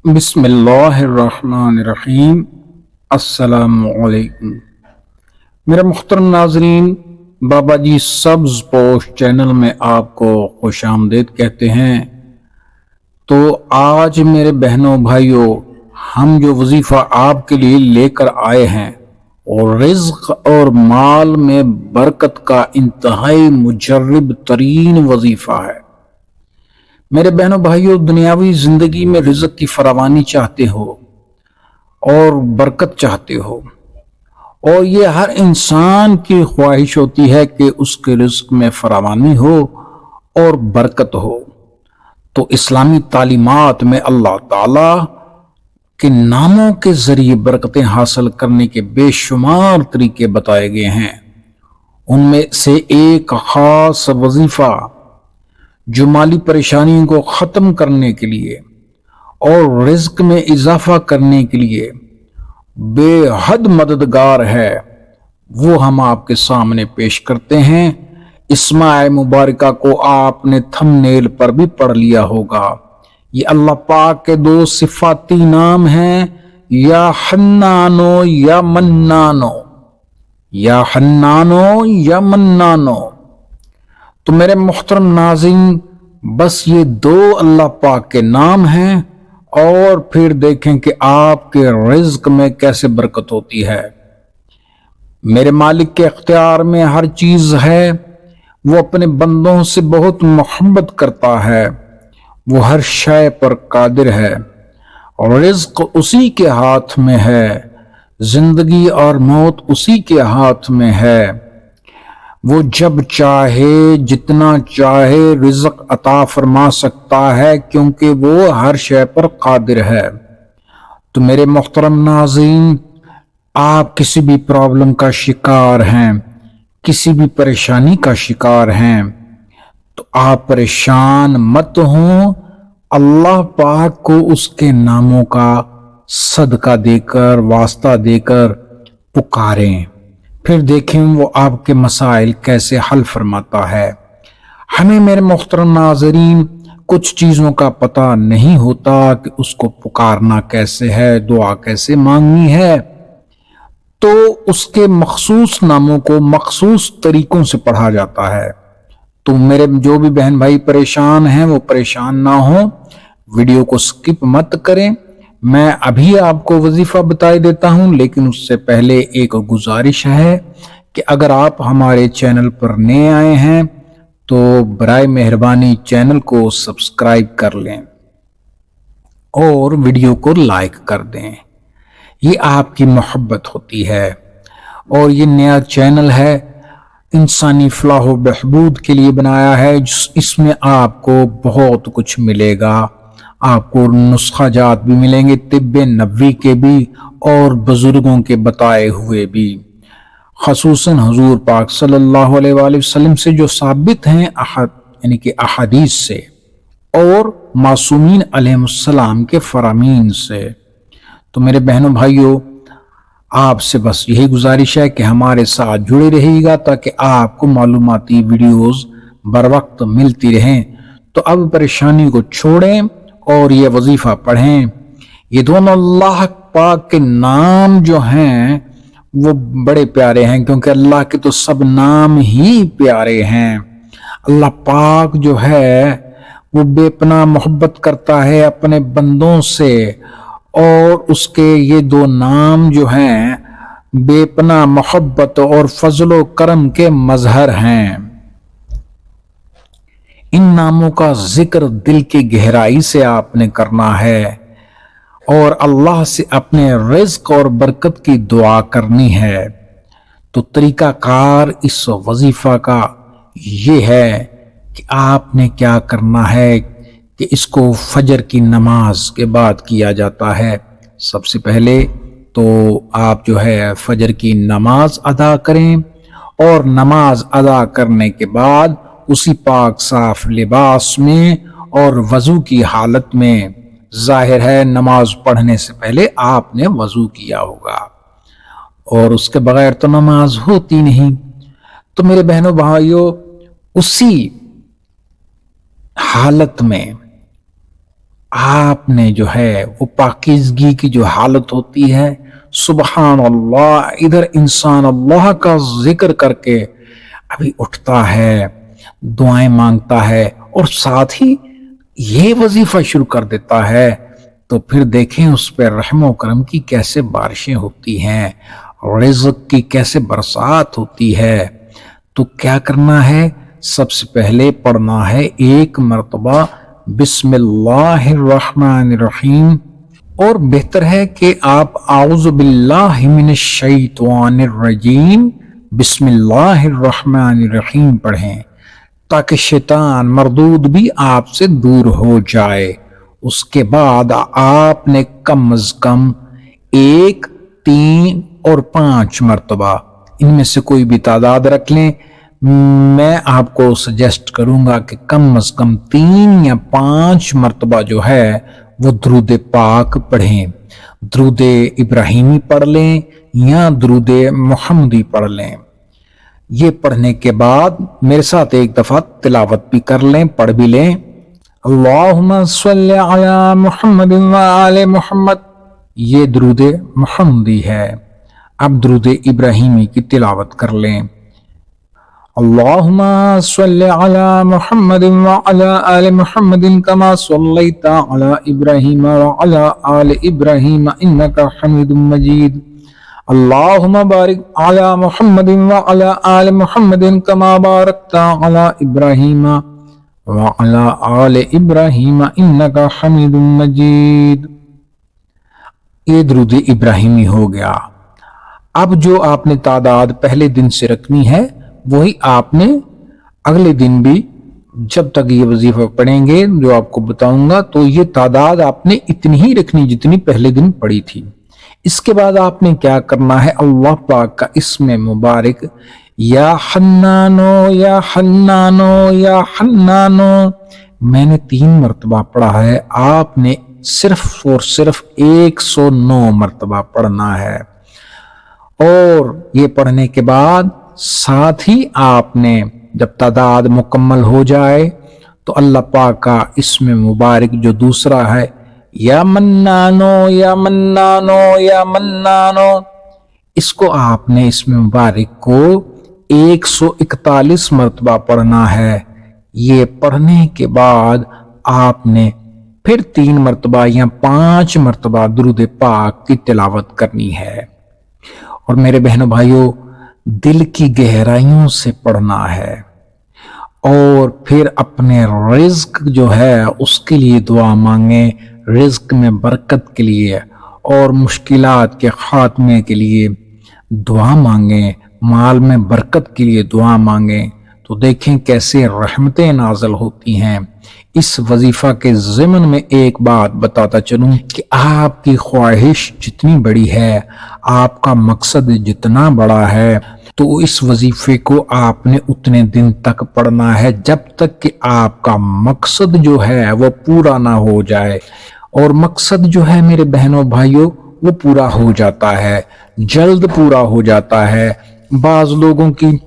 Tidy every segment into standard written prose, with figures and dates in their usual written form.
بسم اللہ الرحمن الرحیم۔ السلام علیکم میرے محترم ناظرین، بابا جی سبز پوش چینل میں آپ کو خوش آمدید کہتے ہیں۔ تو آج میرے بہنوں بھائیوں، ہم جو وظیفہ آپ کے لیے لے کر آئے ہیں اور رزق اور مال میں برکت کا انتہائی مجرب ترین وظیفہ ہے۔ میرے بہنوں بھائیوں، دنیاوی زندگی میں رزق کی فراوانی چاہتے ہو اور برکت چاہتے ہو، اور یہ ہر انسان کی خواہش ہوتی ہے کہ اس کے رزق میں فراوانی ہو اور برکت ہو، تو اسلامی تعلیمات میں اللہ تعالی کے ناموں کے ذریعے برکتیں حاصل کرنے کے بے شمار طریقے بتائے گئے ہیں۔ ان میں سے ایک خاص وظیفہ جو مالی پریشانیوں کو ختم کرنے کے لیے اور رزق میں اضافہ کرنے کے لیے بے حد مددگار ہے، وہ ہم آپ کے سامنے پیش کرتے ہیں۔ اسماء مبارکہ کو آپ نے تھم نیل پر بھی پڑھ لیا ہوگا۔ یہ اللہ پاک کے دو صفاتی نام ہیں، یا حنانو یا منانو، یا حنانو یا منانو۔ تو میرے محترم ناظرین، بس یہ دو اللہ پاک کے نام ہیں، اور پھر دیکھیں کہ آپ کے رزق میں کیسے برکت ہوتی ہے۔ میرے مالک کے اختیار میں ہر چیز ہے، وہ اپنے بندوں سے بہت محبت کرتا ہے، وہ ہر شے پر قادر ہے، اور رزق اسی کے ہاتھ میں ہے، زندگی اور موت اسی کے ہاتھ میں ہے۔ وہ جب چاہے جتنا چاہے رزق عطا فرما سکتا ہے، کیونکہ وہ ہر شے پر قادر ہے۔ تو میرے محترم ناظرین، آپ کسی بھی پرابلم کا شکار ہیں، کسی بھی پریشانی کا شکار ہیں، تو آپ پریشان مت ہوں، اللہ پاک کو اس کے ناموں کا صدقہ دے کر، واسطہ دے کر پکاریں، پھر دیکھیں وہ آپ کے مسائل کیسے حل فرماتا ہے۔ ہمیں میرے محترم ناظرین کچھ چیزوں کا پتہ نہیں ہوتا کہ اس کو پکارنا کیسے ہے، دعا کیسے مانگنی ہے، تو اس کے مخصوص ناموں کو مخصوص طریقوں سے پڑھا جاتا ہے۔ تو میرے جو بھی بہن بھائی پریشان ہیں وہ پریشان نہ ہوں، ویڈیو کو سکپ مت کریں۔ میں ابھی آپ کو وظیفہ بتائی دیتا ہوں، لیکن اس سے پہلے ایک گزارش ہے کہ اگر آپ ہمارے چینل پر نئے آئے ہیں تو برائے مہربانی چینل کو سبسکرائب کر لیں اور ویڈیو کو لائک کر دیں، یہ آپ کی محبت ہوتی ہے۔ اور یہ نیا چینل ہے، انسانی فلاح و بہبود کے لیے بنایا ہے، اس میں آپ کو بہت کچھ ملے گا۔ آپ کو نسخہ جات بھی ملیں گے، طب نبوی کے بھی اور بزرگوں کے بتائے ہوئے بھی، خصوصاً حضور پاک صلی اللہ علیہ وآلہ وسلم سے جو ثابت ہیں، یعنی کہ احادیث سے، اور معصومین علیہ السلام کے فرامین سے۔ تو میرے بہنوں بھائیوں، آپ سے بس یہی گزارش ہے کہ ہمارے ساتھ جڑے رہیے گا تاکہ آپ کو معلوماتی ویڈیوز بر وقت ملتی رہیں۔ تو اب پریشانی کو چھوڑیں اور یہ وظیفہ پڑھیں۔ یہ دونوں اللہ پاک کے نام جو ہیں وہ بڑے پیارے ہیں، کیونکہ اللہ کے تو سب نام ہی پیارے ہیں۔ اللہ پاک جو ہے وہ بے پناہ محبت کرتا ہے اپنے بندوں سے، اور اس کے یہ دو نام جو ہیں بے پناہ محبت اور فضل و کرم کے مظہر ہیں۔ ان ناموں کا ذکر دل کی گہرائی سے آپ نے کرنا ہے، اور اللہ سے اپنے رزق اور برکت کی دعا کرنی ہے۔ تو طریقہ کار اس وظیفہ کا یہ ہے کہ آپ نے کیا کرنا ہے کہ اس کو فجر کی نماز کے بعد کیا جاتا ہے۔ سب سے پہلے تو آپ جو ہے فجر کی نماز ادا کریں، اور نماز ادا کرنے کے بعد اسی پاک صاف لباس میں اور وضو کی حالت میں، ظاہر ہے نماز پڑھنے سے پہلے آپ نے وضو کیا ہوگا، اور اس کے بغیر تو نماز ہوتی نہیں۔ تو میرے بہنوں بھائیوں، اسی حالت میں आपने जो है वो पाकीज़गी की जो हालत होती है, सुबहान अल्लाह, इधर इंसान अल्लाह का जिक्र करके अभी उठता है, दुआएं मांगता है और साथ ही ये वजीफा शुरू कर देता है, तो फिर देखें उस पर रहम व करम की कैसे बारिशें होती हैं, रिज़्क़ की कैसे बरसात होती है। तो क्या करना है, सबसे पहले पढ़ना है एक मरतबा बिस्मिल्लाहिर्रहमानिर्रहीम, और बेहतर है कि आप आऊज़ु बिल्लाहि मिनश शैतानिर्रजीम बिस्मिल्लाहिर्रहमानिर्रहीम पढ़ें, ताकि शैतान मरदूद भी आपसे दूर हो जाए। उसके बाद आपने कम अज कम 1, 3 और 5 मरतबा इनमें से कोई भी तादाद रख लें। मैं आपको सजेस्ट करूंगा कि कम अज कम 3 या 5 मरतबा जो है वो दरूद पाक पढ़ें। दरूद इब्राहिमी पढ़ लें या दरूद मुहम्मदी पढ़ लें। ये पढ़ने के बाद मेरे साथ एक दफा तिलावत भी कर लें, पढ़ भी लें। अल्लाहुम्मा सल्ली अला मुहम्मद व आले मुहम्मद, ये दरूद मुहम्मदी है। अब दरूद इब्राहिमी की तिलावत कर लें। अल्लाहुम्मा सल्ली अला मुहम्मद व अला आले मुहम्मद कमा सल्लैता अला इब्राहीम व अला आले इब्राहीम इन्नका हमीदुम मजीद। अल्लाहुम्मा बारिक अला मुहम्मद व अला आले मुहम्मद कमा बारकता अला इब्राहीम व अला आले इब्राहीम इन्नका हमीदुम मजीद। ये दरूद इब्राहिमी हो गया। अब जो आपने तादाद पहले दिन से रखनी है वही आपने अगले दिन भी, जब तक ये वजीफा पढ़ेंगे जो आपको बताऊंगा, तो ये तादाद आपने इतनी ही रखनी जितनी पहले दिन पढ़ी थी। इसके बाद आपने क्या करना है, अल्लाह पाक का इसमें मुबारक या हन्नानो या हन्नानो या हन्नानो मैंने 3 मरतबा पढ़ा है, आपने सिर्फ और सिर्फ 109 मरतबा पढ़ना है। और ये पढ़ने के बाद साथ ही आपने जब तादाद मुकम्मल हो जाए तो अल्लाह पाक का इसमें मुबारक जो दूसरा है, या मन्नानो या मन्नानो या मन्नानो, इसको आपने इसमें मुबारक को 141 मरतबा पढ़ना है। ये पढ़ने के बाद आपने फिर 3 मरतबा या 5 मरतबा दुरूद पाक की तिलावत करनी है। और मेरे बहनों भाइयों, दिल की गहराइयों से पढ़ना है और फिर अपने रिज़्क जो है उसके लिए दुआ मांगे, रिज़्क में बरकत के लिए और मुश्किलात के खात्मे के लिए दुआ मांगे, माल में बरकत के लिए दुआ मांगे, तो देखें कैसे रहमतें नाज़िल होती हैं। इस वजीफा के ज़िमन में एक बात बताता चलूं कि आपकी ख्वाहिश जितनी बड़ी है, आपका मकसद जितना बड़ा है, तो इस वजीफे को आपने उतने दिन तक पढ़ना है जब तक कि आपका मकसद जो है वो पूरा ना हो जाए। और मकसद जो है मेरे बहनों भाइयों वो पूरा हो जाता है, जल्द पूरा हो जाता है। बाज लोगों की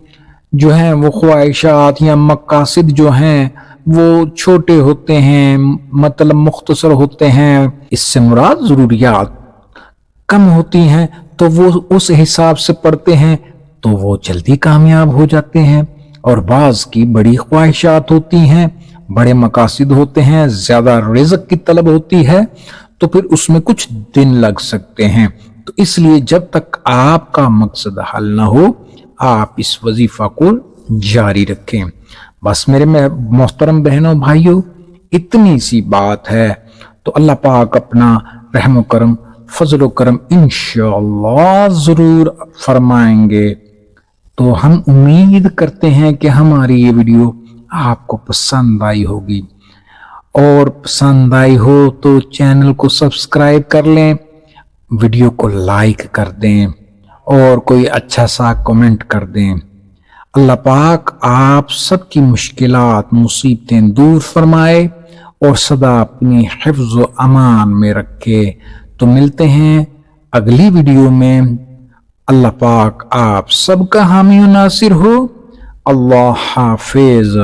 जो है वो ख्वाहिशात या मकासिद जो हैं वो छोटे होते हैं, मतलब मुख्तसर होते हैं, इससे मुराद ज़रूरियात कम होती हैं, तो वो उस हिसाब से पढ़ते हैं तो वो जल्दी कामयाब हो जाते हैं। और बाज की बड़ी ख्वाहिशात होती हैं, बड़े मकासिद होते हैं, ज़्यादा रिज़्क की तलब होती है, तो फिर उसमें कुछ दिन लग सकते हैं। तो इसलिए जब तक आपका मकसद हल ना हो, आप इस वजीफा को जारी रखें। बस मेरे मोहतरम बहनों भाइयों, इतनी सी बात है। तो अल्लाह पाक अपना रहम करम, फजल करम इंशाअल्लाह ज़रूर फरमाएंगे। तो हम उम्मीद करते हैं कि हमारी ये वीडियो आपको पसंद आई होगी, और पसंद आई हो तो चैनल को सब्सक्राइब कर लें, वीडियो को लाइक कर दें और कोई अच्छा सा कमेंट कर दें। अल्लाह पाक आप सबकी मुश्किलात मुसीबतें दूर फरमाए और सदा अपनी हिफ्ज़ व अमान में रखे। तो मिलते हैं अगली वीडियो में। अल्लाह पाक आप सबका हामी व नासिर हो। अल्लाह हाफिज।